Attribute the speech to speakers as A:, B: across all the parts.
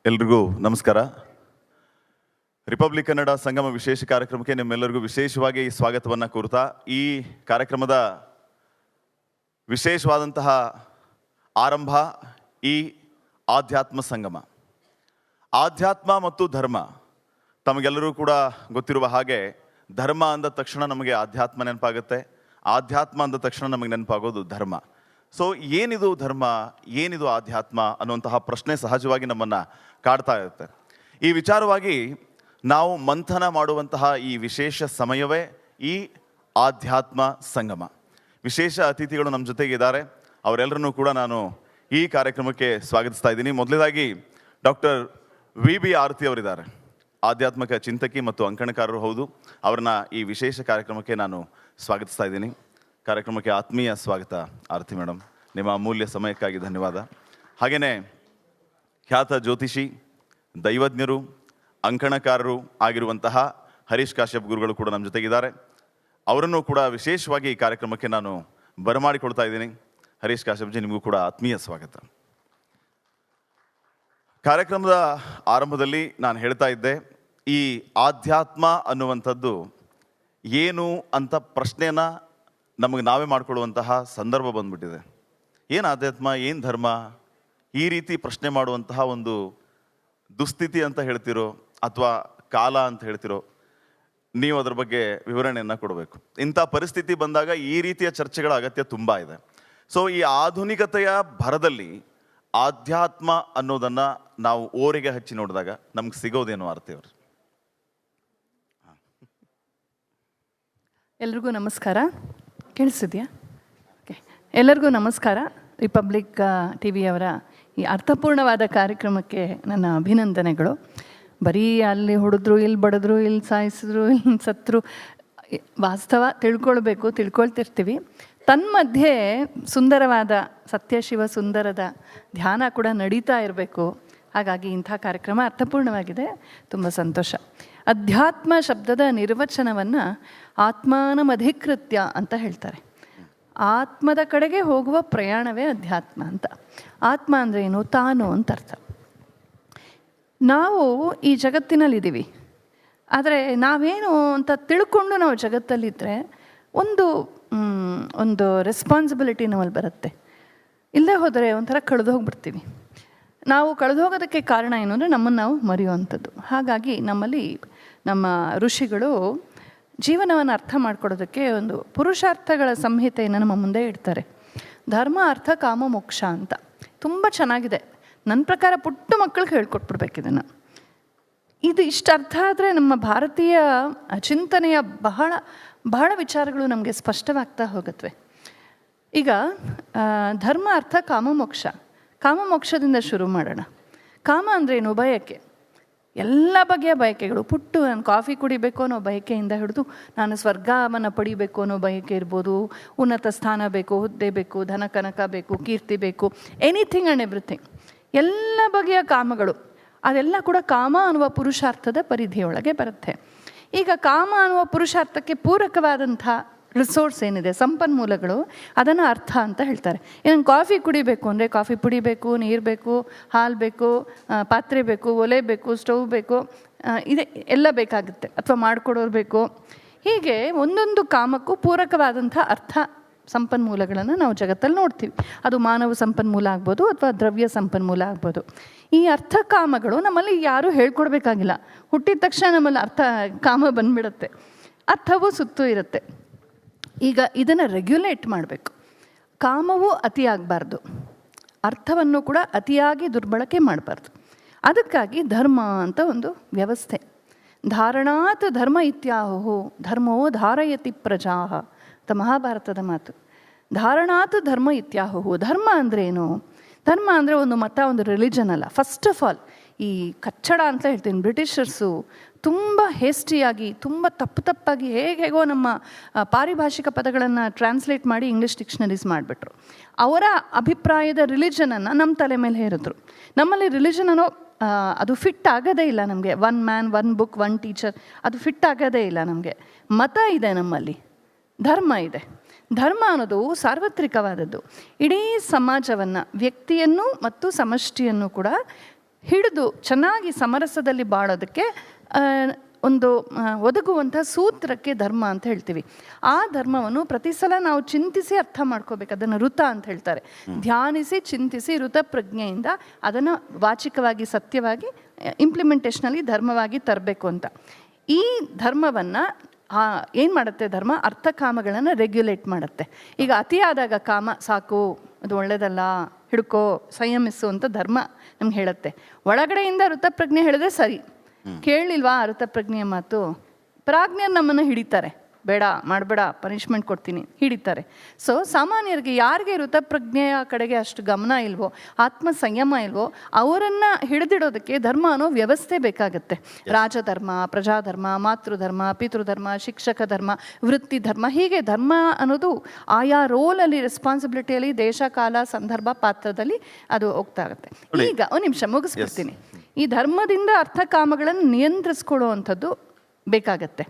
A: ಎಲ್ರಿಗೂ ನಮಸ್ಕಾರ. ರಿಪಬ್ಲಿಕ್ ಕನ್ನಡ ಸಂಗಮ ವಿಶೇಷ ಕಾರ್ಯಕ್ರಮಕ್ಕೆ ನಿಮ್ಮೆಲ್ಲರಿಗೂ ವಿಶೇಷವಾಗಿ ಸ್ವಾಗತವನ್ನು ಕೋರುತ್ತಾ, ಈ ಕಾರ್ಯಕ್ರಮದ ವಿಶೇಷವಾದಂತಹ ಆರಂಭ ಈ ಆಧ್ಯಾತ್ಮ ಸಂಗಮ. ಆಧ್ಯಾತ್ಮ ಮತ್ತು ಧರ್ಮ ತಮಗೆಲ್ಲರೂ ಕೂಡ ಗೊತ್ತಿರುವ ಹಾಗೆ, ಧರ್ಮ ಅಂದ ತಕ್ಷಣ ನಮಗೆ ಆಧ್ಯಾತ್ಮ ನೆನಪಾಗುತ್ತೆ, ಆಧ್ಯಾತ್ಮ ಅಂದ ತಕ್ಷಣ ನಮಗೆ ನೆನಪಾಗೋದು ಧರ್ಮ. ಸೊ ಏನಿದು ಧರ್ಮ, ಏನಿದು ಆಧ್ಯಾತ್ಮ ಅನ್ನುವಂತಹ ಪ್ರಶ್ನೆ ಸಹಜವಾಗಿ ನಮ್ಮನ್ನು ಕಾಡ್ತಾ ಇರುತ್ತೆ. ಈ ವಿಚಾರವಾಗಿ ನಾವು ಮಂಥನ ಮಾಡುವಂತಹ ಈ ವಿಶೇಷ ಸಮಯವೇ ಈ ಆಧ್ಯಾತ್ಮ ಸಂಗಮ. ವಿಶೇಷ ಅತಿಥಿಗಳು ನಮ್ಮ ಜೊತೆಗೆ ಇದ್ದಾರೆ, ಅವರೆಲ್ಲರನ್ನೂ ಕೂಡ ನಾನು ಈ ಕಾರ್ಯಕ್ರಮಕ್ಕೆ ಸ್ವಾಗತಿಸ್ತಾ ಇದ್ದೀನಿ. ಮೊದಲನೇದಾಗಿ ಡಾಕ್ಟರ್ ವಿ ಆರತಿ ಅವರಿದ್ದಾರೆ, ಆಧ್ಯಾತ್ಮಿಕ ಚಿಂತಕಿ ಮತ್ತು ಅಂಕಣಕಾರರು ಹೌದು. ಅವ್ರನ್ನ ಈ ವಿಶೇಷ ಕಾರ್ಯಕ್ರಮಕ್ಕೆ ನಾನು ಸ್ವಾಗತಿಸ್ತಾ ಇದ್ದೀನಿ. ಕಾರ್ಯಕ್ರಮಕ್ಕೆ ಆತ್ಮೀಯ ಸ್ವಾಗತ ಆರತಿ ಮೇಡಮ್, ನಿಮ್ಮ ಅಮೂಲ್ಯ ಸಮಯಕ್ಕಾಗಿ ಧನ್ಯವಾದ. ಹಾಗೆಯೇ ಖ್ಯಾತ ಜ್ಯೋತಿಷಿ, ದೈವಜ್ಞರು, ಅಂಕಣಕಾರರು ಆಗಿರುವಂತಹ ಹರೀಶ್ ಕಾಶ್ಯಪ್ ಗುರುಗಳು ಕೂಡ ನಮ್ಮ ಜೊತೆಗಿದ್ದಾರೆ. ಅವರನ್ನು ಕೂಡ ವಿಶೇಷವಾಗಿ ಈ ಕಾರ್ಯಕ್ರಮಕ್ಕೆ ನಾನು ಬರಮಾಡಿಕೊಳ್ತಾ ಇದ್ದೀನಿ. ಹರೀಶ್ ಕಾಶ್ಯಪ್ ಜಿ, ನಿಮಗೂ ಕೂಡ ಆತ್ಮೀಯ ಸ್ವಾಗತ. ಕಾರ್ಯಕ್ರಮದ ಆರಂಭದಲ್ಲಿ ನಾನು ಹೇಳ್ತಾ ಇದ್ದೆ, ಈ ಆಧ್ಯಾತ್ಮ ಅನ್ನುವಂಥದ್ದು ಏನು ಅಂತ ಪ್ರಶ್ನೆಯನ್ನು ನಮಗೆ ನಾವೇ ಮಾಡಿಕೊಳ್ಳುವಂತಹ ಸಂದರ್ಭ ಬಂದ್ಬಿಟ್ಟಿದೆ. ಏನು ಆಧ್ಯಾತ್ಮ, ಏನು ಧರ್ಮ, ಈ ರೀತಿ ಪ್ರಶ್ನೆ ಮಾಡುವಂತಹ ಒಂದು ದುಸ್ಥಿತಿ ಅಂತ ಹೇಳ್ತಿರೋ ಅಥವಾ ಕಾಲ ಅಂತ ಹೇಳ್ತಿರೋ, ನೀವು ಅದರ ಬಗ್ಗೆ ವಿವರಣೆಯನ್ನು ಕೊಡಬೇಕು. ಇಂಥ ಪರಿಸ್ಥಿತಿ ಬಂದಾಗ ಈ ರೀತಿಯ ಚರ್ಚೆಗಳ ಅಗತ್ಯ ತುಂಬ ಇದೆ. ಸೊ ಈ ಆಧುನಿಕತೆಯ ಭರದಲ್ಲಿ ಆಧ್ಯಾತ್ಮ ಅನ್ನೋದನ್ನು ನಾವು ಓರಿಗೆ ಹಚ್ಚಿ ನೋಡಿದಾಗ ನಮ್ಗೆ ಸಿಗೋದೇನು ಆರತಿ ಅವರು?
B: ಎಲ್ರಿಗೂ ನಮಸ್ಕಾರ. ಕೇಳಿಸಿದ್ಯಾ? ಓಕೆ, ಎಲ್ಲರಿಗೂ ನಮಸ್ಕಾರ. ರಿಪಬ್ಲಿಕ್ ಟಿ ವಿಯವರ ಈ ಅರ್ಥಪೂರ್ಣವಾದ ಕಾರ್ಯಕ್ರಮಕ್ಕೆ ನನ್ನ ಅಭಿನಂದನೆಗಳು. ಬರೀ ಅಲ್ಲಿ ಹೊಡೆದ್ರು, ಇಲ್ಲಿ ಬಡಿದ್ರು, ಇಲ್ಲಿ ಸಾಯಿಸಿದ್ರು, ಇಲ್ಲಿ ಸತ್ರು, ವಾಸ್ತವ ತಿಳ್ಕೊಳ್ತಿರ್ತೀವಿ. ತನ್ಮಧ್ಯೆ ಸುಂದರವಾದ ಸತ್ಯಶಿವ ಸುಂದರದ ಧ್ಯಾನ ಕೂಡ ನಡೀತಾ ಇರಬೇಕು. ಹಾಗಾಗಿ ಇಂಥ ಕಾರ್ಯಕ್ರಮ ಅರ್ಥಪೂರ್ಣವಾಗಿದೆ, ತುಂಬ ಸಂತೋಷ. ಅಧ್ಯಾತ್ಮ ಶಬ್ದದ ನಿರ್ವಚನವನ್ನು ಆತ್ಮಾನಮಧಿಕೃತ್ಯ ಅಂತ ಹೇಳ್ತಾರೆ. ಆತ್ಮದ ಕಡೆಗೆ ಹೋಗುವ ಪ್ರಯಾಣವೇ ಅಧ್ಯಾತ್ಮ ಅಂತ. ಆತ್ಮ ಅಂದರೆ ಏನು? ತಾನು ಅಂತ ಅರ್ಥ. ನಾವು ಈ ಜಗತ್ತಿನಲ್ಲಿದ್ದೀವಿ, ಆದರೆ ನಾವೇನು ಅಂತ ತಿಳ್ಕೊಂಡು ನಾವು ಜಗತ್ತಲ್ಲಿದ್ದರೆ ಒಂದು ರೆಸ್ಪಾನ್ಸಿಬಿಲಿಟಿ ನಮ್ಮಲ್ಲಿ ಬರುತ್ತೆ. ಇಲ್ಲದೆ ಹೋದರೆ ಒಂಥರ ಕಳೆದು ಹೋಗ್ಬಿಡ್ತೀವಿ. ನಾವು ಕಳೆದು ಹೋಗೋದಕ್ಕೆ ಕಾರಣ ಏನು ಅಂದರೆ ನಮ್ಮನ್ನು ನಾವು ಮರೆಯುವಂಥದ್ದು. ಹಾಗಾಗಿ ನಮ್ಮಲ್ಲಿ ನಮ್ಮ ಋಷಿಗಳು ಜೀವನವನ್ನು ಅರ್ಥ ಮಾಡ್ಕೊಡೋದಕ್ಕೆ ಒಂದು ಪುರುಷಾರ್ಥಗಳ ಸಂಹಿತೆಯನ್ನು ನಮ್ಮ ಮುಂದೆ ಇಡ್ತಾರೆ. ಧರ್ಮ, ಅರ್ಥ, ಕಾಮ, ಮೋಕ್ಷ ಅಂತ. ತುಂಬ ಚೆನ್ನಾಗಿದೆ. ನನ್ನ ಪ್ರಕಾರ ಪುಟ್ಟ ಮಕ್ಕಳಿಗೆ ಹೇಳ್ಕೊಟ್ಬಿಡ್ಬೇಕು ಇದನ್ನು. ಇದು ಇಷ್ಟು ಅರ್ಥ ಆದರೆ ನಮ್ಮ ಭಾರತೀಯ ಚಿಂತನೆಯ ಬಹಳ ವಿಚಾರಗಳು ನಮಗೆ ಸ್ಪಷ್ಟವಾಗ್ತಾ ಹೋಗುತ್ತವೆ. ಈಗ ಧರ್ಮ, ಅರ್ಥ, ಕಾಮ, ಮೋಕ್ಷ. ಕಾಮ ಮೋಕ್ಷದಿಂದ ಶುರು ಮಾಡೋಣ. ಕಾಮ ಅಂದರೆ ಏನು? ಬಯಕೆ. ಎಲ್ಲ ಬಗೆಯ ಬಯಕೆಗಳು. ಪುಟ್ಟು ನಾನು ಕಾಫಿ ಕುಡಿಬೇಕು ಅನ್ನೋ ಬಯಕೆಯಿಂದ ಹಿಡಿದು ನಾನು ಸ್ವರ್ಗವನ್ನು ಪಡಿಬೇಕು ಅನ್ನೋ ಬಯಕೆ ಇರ್ಬೋದು, ಉನ್ನತ ಸ್ಥಾನ ಬೇಕು, ಹುದ್ದೆ ಬೇಕು, ಧನ ಕನಕ ಬೇಕು, ಕೀರ್ತಿ ಬೇಕು, ಎನಿಥಿಂಗ್ ಆ್ಯಂಡ್ ಎವ್ರಿಥಿಂಗ್. ಎಲ್ಲ ಬಗೆಯ ಕಾಮಗಳು, ಅದೆಲ್ಲ ಕೂಡ ಕಾಮ ಅನ್ನುವ ಪುರುಷಾರ್ಥದ ಪರಿಧಿಯೊಳಗೆ ಬರುತ್ತೆ. ಈಗ ಕಾಮ ಅನ್ನುವ ಪುರುಷಾರ್ಥಕ್ಕೆ ಪೂರಕವಾದಂಥ ರಿಸೋರ್ಸ್ ಏನಿದೆ, ಸಂಪನ್ಮೂಲಗಳು, ಅದನ್ನು ಅರ್ಥ ಅಂತ ಹೇಳ್ತಾರೆ. ಏನು, ಕಾಫಿ ಕುಡಿಬೇಕು ಅಂದರೆ ಕಾಫಿ ಪುಡಿ ಬೇಕು, ನೀರು ಬೇಕು, ಹಾಲು ಬೇಕು, ಪಾತ್ರೆ ಬೇಕು, ಒಲೆ ಬೇಕು, ಸ್ಟವ್ ಬೇಕು, ಇದೆ ಎಲ್ಲ ಬೇಕಾಗುತ್ತೆ. ಅಥವಾ ಮಾಡಿಕೊಡೋರು ಬೇಕು. ಹೀಗೆ ಒಂದೊಂದು ಕಾಮಕ್ಕೂ ಪೂರಕವಾದಂಥ ಅರ್ಥ ಸಂಪನ್ಮೂಲಗಳನ್ನು ನಾವು ಜಗತ್ತಲ್ಲಿ ನೋಡ್ತೀವಿ. ಅದು ಮಾನವ ಸಂಪನ್ಮೂಲ ಆಗ್ಬೋದು ಅಥವಾ ದ್ರವ್ಯ ಸಂಪನ್ಮೂಲ ಆಗ್ಬೋದು. ಈ ಅರ್ಥ ಕಾಮಗಳು ನಮ್ಮಲ್ಲಿ ಯಾರೂ ಹೇಳ್ಕೊಡ್ಬೇಕಾಗಿಲ್ಲ. ಹುಟ್ಟಿದ ತಕ್ಷಣ ನಮ್ಮಲ್ಲಿ ಕಾಮ ಬಂದುಬಿಡುತ್ತೆ. ಅರ್ಥವೂ ಸುತ್ತೂ ಇರುತ್ತೆ. ಈಗ ಇದನ್ನು ರೆಗ್ಯುಲೇಟ್ ಮಾಡಬೇಕು. ಕಾಮವೂ ಅತಿಯಾಗಬಾರ್ದು, ಅರ್ಥವನ್ನು ಕೂಡ ಅತಿಯಾಗಿ ದುರ್ಬಳಕೆ ಮಾಡಬಾರ್ದು. ಅದಕ್ಕಾಗಿ ಧರ್ಮ ಅಂತ ಒಂದು ವ್ಯವಸ್ಥೆ. ಧಾರಣಾತ್ ಧರ್ಮ ಇತ್ಯಾಹು ಧರ್ಮೋ ಧಾರಯತಿ ಪ್ರಜಾ ಅಂತ ಮಹಾಭಾರತದ ಮಾತು. ಧಾರಣಾತ್ ಧರ್ಮ ಇತ್ಯಾಹು. ಧರ್ಮ ಅಂದರೆ ಏನು? ಧರ್ಮ ಅಂದರೆ ಒಂದು ಮತ, ಒಂದು ರಿಲಿಜನ್ ಅಲ್ಲ. ಫಸ್ಟ್ ಆಫ್ ಆಲ್ ಈ ಕಚ್ಚಡ ಅಂತ ಹೇಳ್ತೀನಿ, ಬ್ರಿಟಿಷರ್ಸು ತುಂಬ ಹೇಸ್ಟಿಯಾಗಿ, ತುಂಬ ತಪ್ಪಾಗಿ ಹೇಗೋ ನಮ್ಮ ಪಾರಿಭಾಷಿಕ ಪದಗಳನ್ನು ಟ್ರಾನ್ಸ್ಲೇಟ್ ಮಾಡಿ ಇಂಗ್ಲೀಷ್ ಡಿಕ್ಷನರೀಸ್ ಮಾಡಿಬಿಟ್ರು. ಅವರ ಅಭಿಪ್ರಾಯದ ರಿಲಿಜನನ್ನು ನಮ್ಮ ತಲೆ ಮೇಲೆ ಹೇರಿದ್ರು. ನಮ್ಮಲ್ಲಿ ರಿಲಿಜನ್ ಅನ್ನೋ ಅದು ಫಿಟ್ ಆಗೋದೇ ಇಲ್ಲ ನಮಗೆ. One man, one book, one teacher, ಅದು ಫಿಟ್ ಆಗೋದೇ ಇಲ್ಲ ನಮಗೆ. ಮತ ಇದೆ ನಮ್ಮಲ್ಲಿ, ಧರ್ಮ ಇದೆ. ಧರ್ಮ ಅನ್ನೋದು ಸಾರ್ವತ್ರಿಕವಾದದ್ದು. ಇಡೀ ಸಮಾಜವನ್ನು, ವ್ಯಕ್ತಿಯನ್ನು ಮತ್ತು ಸಮಷ್ಟಿಯನ್ನು ಕೂಡ ಹಿಡಿದು ಚೆನ್ನಾಗಿ ಸಮರಸದಲ್ಲಿ ಬಾಳೋದಕ್ಕೆ ಒಂದು ಒದಗುವಂಥ ಸೂತ್ರಕ್ಕೆ ಧರ್ಮ ಅಂತ ಹೇಳ್ತೀವಿ. ಆ ಧರ್ಮವನ್ನು ಪ್ರತಿ ಸಲ ನಾವು ಚಿಂತಿಸಿ ಅರ್ಥ ಮಾಡ್ಕೋಬೇಕು. ಅದನ್ನು ಋತ ಅಂತ ಹೇಳ್ತಾರೆ. ಧ್ಯಾನಿಸಿ ಚಿಂತಿಸಿ ಋತ ಪ್ರಜ್ಞೆಯಿಂದ ಅದನ್ನು ವಾಚಿಕವಾಗಿ ಸತ್ಯವಾಗಿ ಇಂಪ್ಲಿಮೆಂಟೇಷನಲ್ಲಿ ಧರ್ಮವಾಗಿ ತರಬೇಕು ಅಂತ. ಈ ಧರ್ಮವನ್ನು ಏನು ಮಾಡುತ್ತೆ ಧರ್ಮ? ಅರ್ಥಕಾಮಗಳನ್ನು ರೆಗ್ಯುಲೇಟ್ ಮಾಡುತ್ತೆ. ಈಗ ಅತಿಯಾದಾಗ ಕಾಮ ಸಾಕು, ಅದು ಒಳ್ಳೆಯದಲ್ಲ, ಹಿಡ್ಕೋ, ಸಂಯಮಿಸು ಅಂತ ಧರ್ಮ ನಮ್ಗೆ ಹೇಳುತ್ತೆ. ಒಳಗಡೆಯಿಂದ ಋತಪ್ರಜ್ಞೆ ಹೇಳಿದ್ರೆ ಸರಿ. ಕೇಳಲಿಲ್ವಾ ಋತಪ್ರಜ್ಞೆಯ ಮಾತು? ಪ್ರಾಜ್ಞರು ನಮ್ಮನ್ನು ಹಿಡಿತಾರೆ. ಬೇಡ ಮಾಡಬೇಡ, ಪನಿಷ್ಮೆಂಟ್ ಕೊಡ್ತೀನಿ, ಹಿಡಿತಾರೆ. ಸೊ ಸಾಮಾನ್ಯರಿಗೆ ಯಾರಿಗೆ ಋತಪ್ರಜ್ಞೆಯ ಕಡೆಗೆ ಅಷ್ಟು ಗಮನ ಇಲ್ವೋ, ಆತ್ಮ ಸಂಯಮ ಇಲ್ವೋ, ಅವರನ್ನು ಹಿಡಿದಿಡೋದಕ್ಕೆ ಧರ್ಮ ಅನ್ನೋ ವ್ಯವಸ್ಥೆ ಬೇಕಾಗುತ್ತೆ. ರಾಜಧರ್ಮ, ಪ್ರಜಾಧರ್ಮ, ಮಾತೃಧರ್ಮ, ಪಿತೃಧರ್ಮ, ಶಿಕ್ಷಕ ಧರ್ಮ, ವೃತ್ತಿ ಧರ್ಮ, ಹೀಗೆ ಧರ್ಮ ಅನ್ನೋದು ಆಯಾ ರೋಲಲ್ಲಿ, ರೆಸ್ಪಾನ್ಸಿಬಿಲಿಟಿಯಲ್ಲಿ, ದೇಶ, ಕಾಲ, ಸಂದರ್ಭ, ಪಾತ್ರದಲ್ಲಿ ಅದು ಹೋಗ್ತಾ ಆಗುತ್ತೆ. ಈಗ ಒಂದು ನಿಮಿಷ ಮುಗಿಸ್ಬಿಡ್ತೀನಿ. ಈ ಧರ್ಮದಿಂದ ಅರ್ಥಕಾಮಗಳನ್ನು ನಿಯಂತ್ರಿಸ್ಕೊಳ್ಳುವಂಥದ್ದು ಬೇಕಾಗತ್ತೆ.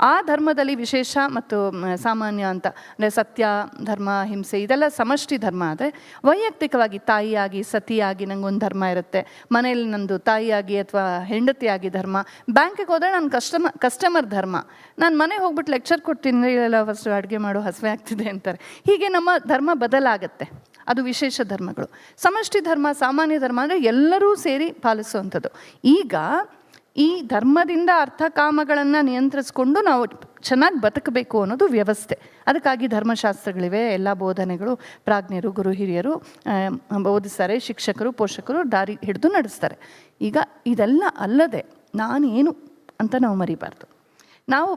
B: ಆ ಧರ್ಮದಲ್ಲಿ ವಿಶೇಷ ಮತ್ತು ಸಾಮಾನ್ಯ ಅಂತ ಅಂದರೆ ಸತ್ಯ, ಧರ್ಮ, ಹಿಂಸೆ ಇದೆಲ್ಲ ಸಮಷ್ಟಿ ಧರ್ಮ. ಆದರೆ ವೈಯಕ್ತಿಕವಾಗಿ ತಾಯಿಯಾಗಿ, ಸತಿಯಾಗಿ ನನಗೊಂದು ಧರ್ಮ ಇರುತ್ತೆ. ಮನೇಲಿ ನಂದು ತಾಯಿಯಾಗಿ ಅಥವಾ ಹೆಂಡತಿಯಾಗಿ ಧರ್ಮ. ಬ್ಯಾಂಕಿಗೆ ಹೋದರೆ ನಾನು ಕಸ್ಟಮರ್ ಧರ್ಮ. ನಾನು ಮನೆಗೆ ಹೋಗ್ಬಿಟ್ಟು ಲೆಕ್ಚರ್ ಕೊಡ್ತೀನಿ, ಇಲ್ಲ ಫಸ್ಟ್ ಅಡುಗೆ ಮಾಡೋ ಹಸಿವೆ ಆಗ್ತಿದೆ ಅಂತಾರೆ. ಹೀಗೆ ನಮ್ಮ ಧರ್ಮ ಬದಲಾಗತ್ತೆ. ಅದು ವಿಶೇಷ ಧರ್ಮಗಳು. ಸಮಷ್ಟಿ ಧರ್ಮ, ಸಾಮಾನ್ಯ ಧರ್ಮ ಅಂದರೆ ಎಲ್ಲರೂ ಸೇರಿ ಪಾಲಿಸುವಂಥದ್ದು. ಈಗ ಈ ಧರ್ಮದಿಂದ ಅರ್ಥಕಾಮಗಳನ್ನು ನಿಯಂತ್ರಿಸ್ಕೊಂಡು ನಾವು ಚೆನ್ನಾಗಿ ಬದುಕಬೇಕು ಅನ್ನೋದು ವ್ಯವಸ್ಥೆ. ಅದಕ್ಕಾಗಿ ಧರ್ಮಶಾಸ್ತ್ರಗಳಿವೆ, ಎಲ್ಲ ಬೋಧನೆಗಳು ಪ್ರಾಜ್ಞರು, ಗುರು ಹಿರಿಯರು ಬೋಧಿಸ್ತಾರೆ, ಶಿಕ್ಷಕರು, ಪೋಷಕರು ದಾರಿ ಹಿಡಿದು ನಡೆಸ್ತಾರೆ. ಈಗ ಇದೆಲ್ಲ ಅಲ್ಲದೆ ನಾನೇನು ಅಂತ ನಾವು ಮರಿಬಾರ್ದು. ನಾವು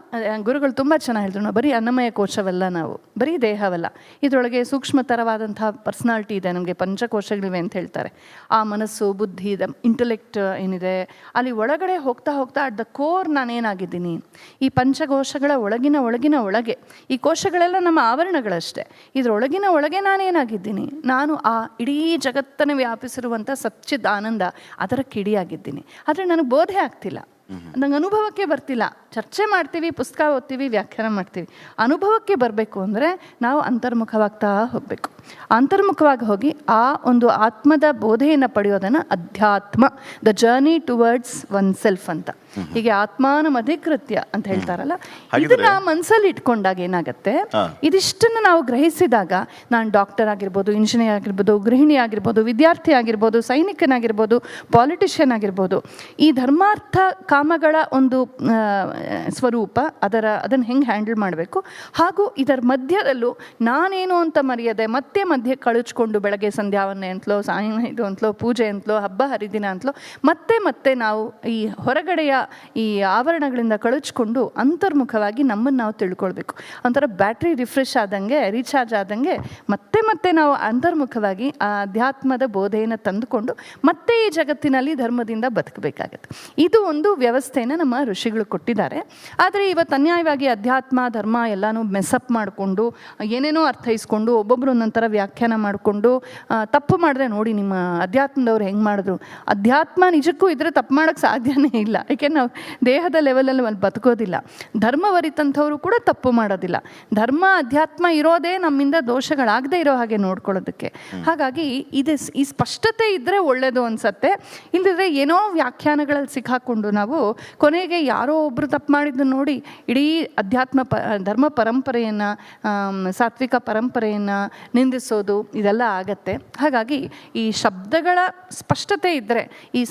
B: ಗುರುಗಳು ತುಂಬ ಚೆನ್ನಾಗಿ ಹೇಳಿದ್ರು, ನಾವು ಬರೀ ಅನ್ನಮಯ ಕೋಶವಲ್ಲ, ನಾವು ಬರೀ ದೇಹವಲ್ಲ, ಇದರೊಳಗೆ ಸೂಕ್ಷ್ಮತರವಾದಂಥ ಪರ್ಸ್ನಾಲಿಟಿ ಇದೆ, ನಮಗೆ ಪಂಚಕೋಶಗಳಿವೆ ಅಂತ ಹೇಳ್ತಾರೆ. ಆ ಮನಸ್ಸು, ಬುದ್ಧಿ, ಇಂಟೆಲೆಕ್ಟ್ ಏನಿದೆ, ಅಲ್ಲಿ ಒಳಗಡೆ ಹೋಗ್ತಾ ಹೋಗ್ತಾ ಅಟ್ ದ ಕೋರ್ ನಾನೇನಾಗಿದ್ದೀನಿ, ಈ ಪಂಚಕೋಶಗಳ ಒಳಗೆ ಈ ಕೋಶಗಳೆಲ್ಲ ನಮ್ಮ ಆವರಣಗಳಷ್ಟೇ, ಇದರೊಳಗಿನ ಒಳಗೆ ನಾನೇನಾಗಿದ್ದೀನಿ, ನಾನು ಆ ಇಡೀ ಜಗತ್ತನ್ನು ವ್ಯಾಪಿಸಿರುವಂಥ ಸಚ್ಚಿದ್ ಆನಂದ, ಅದರ ಕಿಡಿಯಾಗಿದ್ದೀನಿ. ಆದರೆ ನನಗೆ ಬೋಧೆ ಆಗ್ತಿಲ್ಲ, ನಂಗೆ ಅನುಭವಕ್ಕೆ ಬರ್ತಿಲ್ಲ. ಚರ್ಚೆ ಮಾಡ್ತೀವಿ, ಪುಸ್ತಕ ಓದ್ತೀವಿ, ವ್ಯಾಖ್ಯಾನ ಮಾಡ್ತೀವಿ. ಅನುಭವಕ್ಕೆ ಬರಬೇಕು ಅಂದರೆ ನಾವು ಅಂತರ್ಮುಖವಾಗ್ತಾ ಹೋಗಬೇಕು. ಅಂತರ್ಮುಖವಾಗಿ ಹೋಗಿ ಆ ಒಂದು ಆತ್ಮದ ಬೋಧೆಯನ್ನು ಪಡೆಯೋದನ್ನು ಅಧ್ಯಾತ್ಮ, the journey towards one self ಅಂತ, ಹೀಗೆ ಆತ್ಮಾನಂ ಅಧಿಕೃತ್ಯ ಅಂತ ಹೇಳ್ತಾರಲ್ಲ, ಇದನ್ನ ಮನಸ್ಸಲ್ಲಿ ಇಟ್ಕೊಂಡಾಗ ಏನಾಗತ್ತೆ, ಇದಿಷ್ಟನ್ನು ನಾವು ಗ್ರಹಿಸಿದಾಗ ನಾನು ಡಾಕ್ಟರ್ ಆಗಿರ್ಬೋದು, ಇಂಜಿನಿಯರ್ ಆಗಿರ್ಬೋದು, ಗೃಹಿಣಿ ಆಗಿರ್ಬೋದು, ವಿದ್ಯಾರ್ಥಿ ಆಗಿರ್ಬೋದು, ಸೈನಿಕನಾಗಿರ್ಬೋದು, ಪಾಲಿಟಿಷಿಯನ್ ಆಗಿರ್ಬೋದು, ಈ ಧರ್ಮಾರ್ಥ ಕಾಮಗಳ ಒಂದು ಸ್ವರೂಪ, ಅದನ್ನು ಹೆಂಗೆ ಹ್ಯಾಂಡಲ್ ಮಾಡಬೇಕು, ಹಾಗೂ ಇದರ ಮಧ್ಯದಲ್ಲೂ ನಾನೇನು ಅಂತ ಮರೆಯದೆ ಮಧ್ಯೆ ಕಳಿಸ್ಕೊಂಡು ಬೆಳಗ್ಗೆ ಸಂಧ್ಯಾವನ್ನೇ ಅಂತಲೋ, ಇದು ಅಂತಲೋ, ಪೂಜೆ ಅಂತಲೋ, ಹಬ್ಬ ಹರಿದಿನ ಅಂತಲೋ ಮತ್ತೆ ನಾವು ಈ ಹೊರಗಡೆಯ ಈ ಆವರಣಗಳಿಂದ ಕಳಿಸ್ಕೊಂಡು ಅಂತರ್ಮುಖವಾಗಿ ನಮ್ಮನ್ನು ನಾವು ತಿಳ್ಕೊಳ್ಬೇಕು. ಒಂಥರ ಬ್ಯಾಟ್ರಿ ರಿಫ್ರೆಶ್ ಆದಂಗೆ, ರೀಚಾರ್ಜ್ ಆದಂಗೆ ಮತ್ತೆ ನಾವು ಅಂತರ್ಮುಖವಾಗಿ ಆ ಅಧ್ಯಾತ್ಮದ ಬೋಧೆಯನ್ನು ತಂದುಕೊಂಡು ಮತ್ತೆ ಈ ಜಗತ್ತಿನಲ್ಲಿ ಧರ್ಮದಿಂದ ಬದುಕಬೇಕಾಗತ್ತೆ. ಇದು ಒಂದು ವ್ಯವಸ್ಥೆಯನ್ನು ನಮ್ಮ ಋಷಿಗಳು ಕೊಟ್ಟಿದ್ದಾರೆ. ಆದರೆ ಇವತ್ತು ಅನ್ಯಾಯವಾಗಿ ಅಧ್ಯಾತ್ಮ, ಧರ್ಮ ಎಲ್ಲನೂ ಮೆಸ್ಅಪ್ ಮಾಡಿಕೊಂಡು ಏನೇನೋ ಅರ್ಥೈಸ್ಕೊಂಡು ಒಬ್ಬೊಬ್ಬರು ಒಂದೊಂಥರ ವ್ಯಾಖ್ಯಾನ ಮಾಡಿಕೊಂಡು ತಪ್ಪು ಮಾಡಿದ್ರೆ ನೋಡಿ ನಿಮ್ಮ ಅಧ್ಯಾತ್ಮದವ್ರು ಹೆಂಗೆ ಮಾಡಿದ್ರು. ಅಧ್ಯಾತ್ಮ ನಿಜಕ್ಕೂ ಇದ್ರೆ ತಪ್ಪು ಮಾಡೋಕ್ಕೆ ಸಾಧ್ಯನೇ ಇಲ್ಲ. ಯಾಕೆ ನಾವು ದೇಹದ ಲೆವೆಲಲ್ಲಿ ಅಲ್ಲಿ ಬದುಕೋದಿಲ್ಲ. ಧರ್ಮವರಿತಂಥವರು ಕೂಡ ತಪ್ಪು ಮಾಡೋದಿಲ್ಲ. ಧರ್ಮ ಅಧ್ಯಾತ್ಮ ಇರೋದೇ ನಮ್ಮಿಂದ ದೋಷಗಳಾಗದೇ ಇರೋ ಹಾಗೆ ನೋಡ್ಕೊಳ್ಳೋದಕ್ಕೆ. ಹಾಗಾಗಿ ಈ ಸ್ಪಷ್ಟತೆ ಇದ್ದರೆ ಒಳ್ಳೆಯದು ಅನಿಸತ್ತೆ. ಇಲ್ಲದಿದ್ರೆ ಏನೋ ವ್ಯಾಖ್ಯಾನಗಳಲ್ಲಿ ಸಿಕ್ಕಾಕೊಂಡು ನಾವು ಕೊನೆಗೆ ಯಾರೋ ಒಬ್ಬರು ತಪ್ಪು ಮಾಡಿದ್ದು ನೋಡಿ ಇಡೀ ಅಧ್ಯಾತ್ಮ ಧರ್ಮ ಪರಂಪರೆಯನ್ನು, ಸಾತ್ವಿಕ ಪರಂಪರೆಯನ್ನು ನಿಂದಿಸೋದು ಇದೆಲ್ಲ ಆಗತ್ತೆ. ಹಾಗಾಗಿ ಈ ಶಬ್ದಗಳ ಸ್ಪಷ್ಟತೆ ಇದ್ದರೆ ಈ